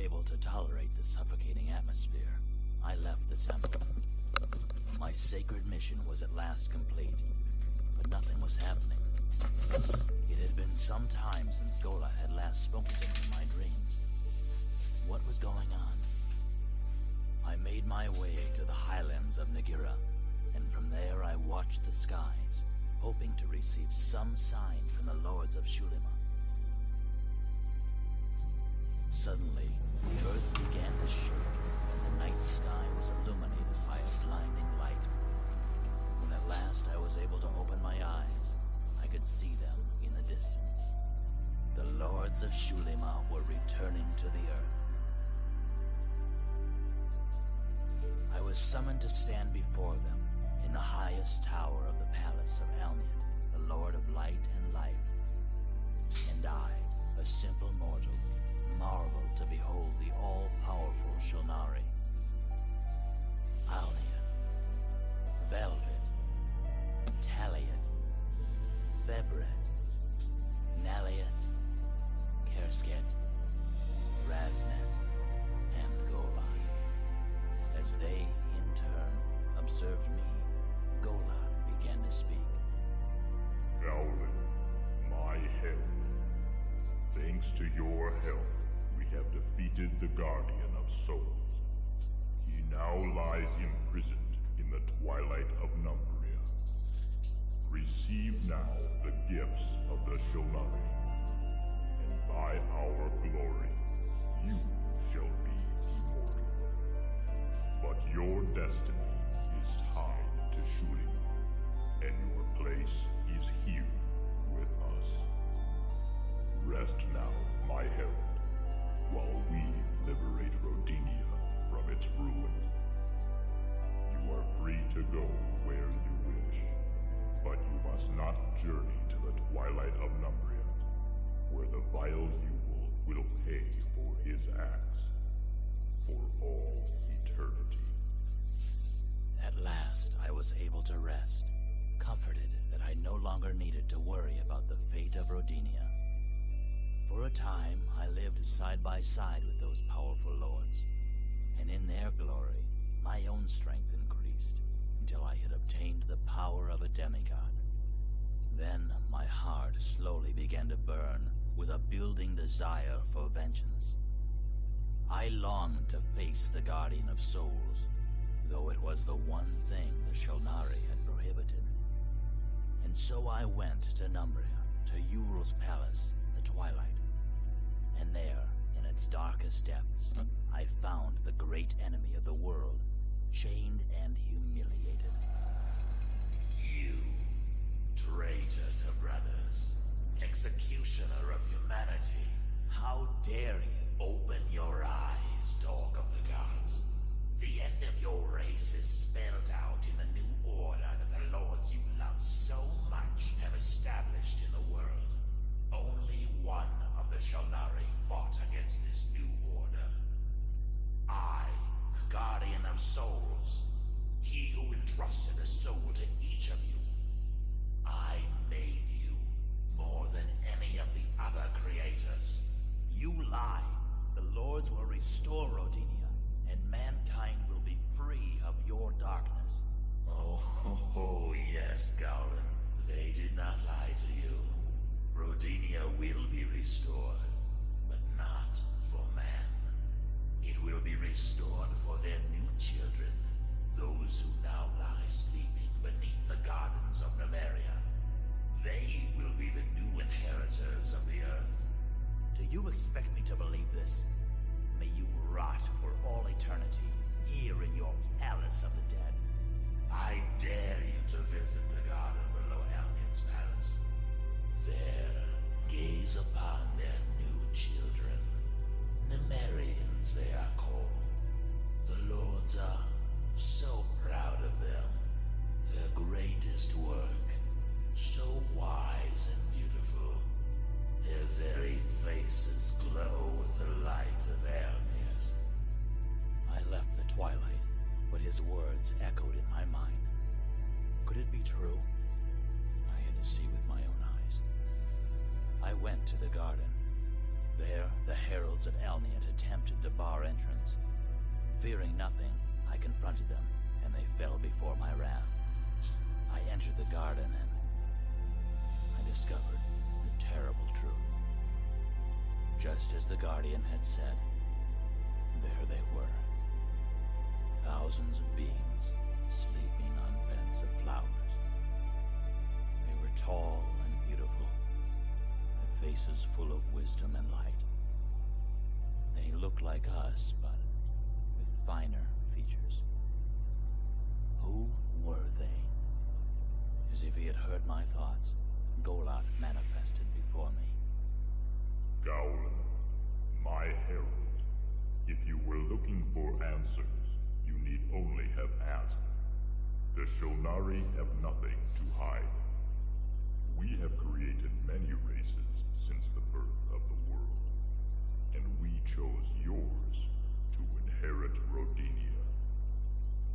able to tolerate the suffocating atmosphere, I left the temple. My sacred mission was at last complete, but nothing was happening. It had been some time since Gola had last spoken to me in my dreams. What was going on? I made my way to the highlands of Nagira, and from there I watched the skies, hoping to receive some sign from the lords of Xulima. Suddenly, the earth began to shake, and the night sky was illuminated by a blinding light. When at last I was able to open my eyes, I could see them in the distance. The lords of Xulima were returning to the earth. I was summoned to stand before them in the highest tower of the palace of Alniat, the Lord of Light and Life. And I, a simple mortal, marveled to behold the all-powerful Shulnari. Alniat, Velvet, Taliat, Thebret, Naliat, Kersket, Raznet, and Gola. As they, in turn, observed me, Gola began to speak. Gowlin, my help. Thanks to your help, we have defeated the Guardian of Souls. He now lies imprisoned in the twilight of Numbria. Receive now the gifts of the Shulnari, and by our glory, you shall be immortal. But your destiny is tied to Xulima, and your place is here with us. Rest now, my herald, while we liberate Rodinia from its ruin. You are free to go where you wish, but you must not journey to the twilight of Numbria, where the vile Yule will pay for his acts, for all eternity. At last, I was able to rest, comforted that I no longer needed to worry about the fate of Rodinia. For a time, I lived side by side with those powerful lords, and in their glory, my own strength increased until I had obtained the power of a demigod. Then my heart slowly began to burn with a building desire for vengeance. I longed to face the Guardian of Souls, though it was the one thing the Shulnari had prohibited. And so I went to Numbria, to Yul's palace, the Twilight. And there, in its darkest depths, I found the great enemy of the world, chained and humiliated. You, traitor to brothers, executioner of humanity, how dare you open your eyes, dog of the gods? The end of your race is spelled out in the new order that the lords you love so much have established in the world. Only one of the Shulnari fought against this new order. I, the Guardian of Souls, he who entrusted a soul to each of you. I made you more than any of the other creators. You lie. The lords will restore Rodinia, and mankind will be free of your darkness. Oh, yes, Gowlin. They did not lie to you. Rodinia will be restored, but not for man. It will be restored for their new children, those who now lie sleeping beneath the gardens of Numeria. They will be the new inheritors of the earth. Do you expect me to believe this? May you rot for all eternity, here in your palace of the dead. I dare you to visit the garden below Alniat's palace. There, gaze upon their new children. Numerians they are called. The lords are so proud of them. Their greatest work, so wise and beautiful. Their very faces glow with the light of Alniat. I left the twilight, but his words echoed in my mind. Could it be true? I had to see with my own eyes. I went to the garden. There, the heralds of Elniot attempted to bar entrance. Fearing nothing, I confronted them, and they fell before my wrath. I entered the garden and I discovered the terrible truth. Just as the Guardian had said, there they were. Thousands of beings sleeping on beds of flowers. They were tall and beautiful, their faces full of wisdom and light. They looked like us, but with finer features. Who were they? As if he had heard my thoughts, Golat manifested before me. Gowlin, my herald, if you were looking for answers, you need only have asked. The Shonari have nothing to hide. We have created many races since the birth of the world, and we chose yours to inherit Rodinia.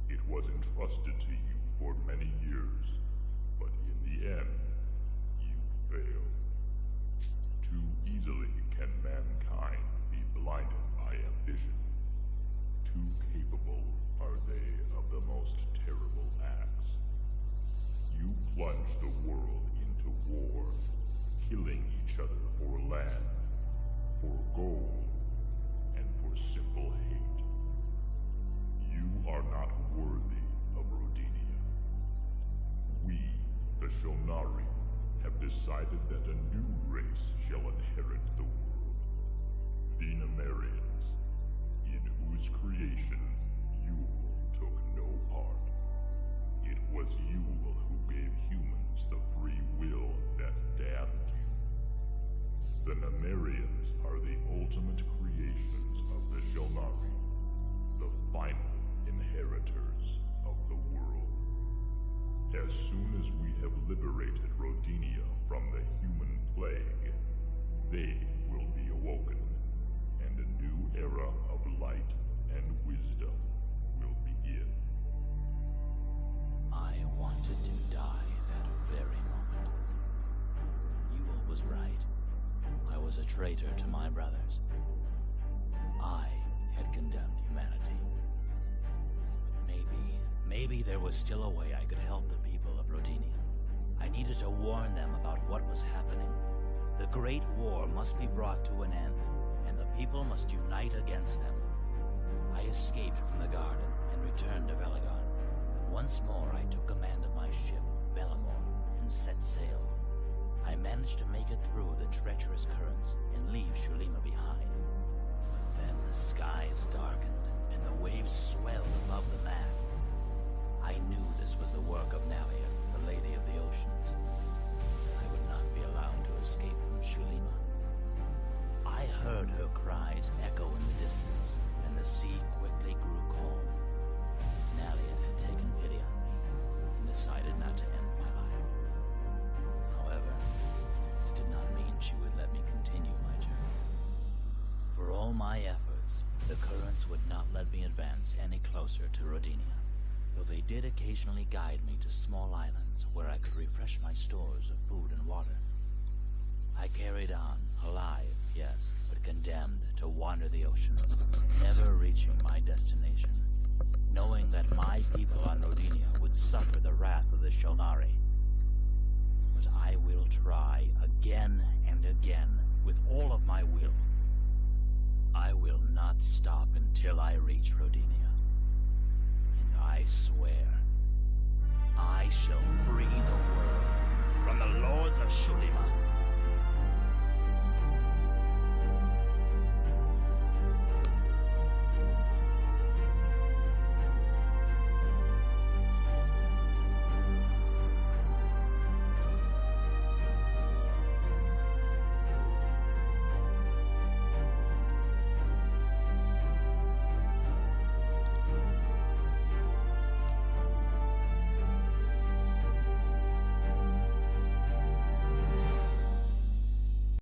It was entrusted to you for many years, but in the end, you failed. Too easily can mankind be blinded by ambition. Too capable are they of the most terrible acts. You plunged the world into war, killing each other for land, for gold, and for simple hate. You are not worthy of Rodinia. We, the Shonari, have decided that a new race shall inherit the world. The Nemerians, in whose creation Yule took no part. It was Yule who gave humans the free will that damned you. The Nemerians are the ultimate creations of the Shonari, the final inheritors of the world. As soon as we have liberated Rodinia from the human plague, they will be awoken, and a new era of light and wisdom will begin. I wanted to die that very moment. Yule was right. I was a traitor to my brothers. I had condemned humanity. Maybe there was still a way I could help the people of Rodinia. I needed to warn them about what was happening. The Great War must be brought to an end, and the people must unite against them. I escaped from the garden and returned to Velagon. Once more I took command of my ship, Bellamore, and set sail. I managed to make it through the treacherous currents and leave Xulima behind. Then the skies darkened, and the waves swelled above the mast. I knew this was the work of Nalia, the Lady of the Oceans. I would not be allowed to escape from Xulima. I heard her cries echo in the distance, and the sea quickly grew calm. Nalia had taken pity on me and decided not to end my life. However, this did not mean she would let me continue my journey. For all my efforts, the currents would not let me advance any closer to Rodinia, though they did occasionally guide me to small islands where I could refresh my stores of food and water. I carried on, alive, yes, but condemned to wander the ocean, never reaching my destination, knowing that my people on Rodinia would suffer the wrath of the Shonari. But I will try again and again, with all of my will. I will not stop until I reach Rodinia. And I swear, I shall free the world from the lords of Xulima.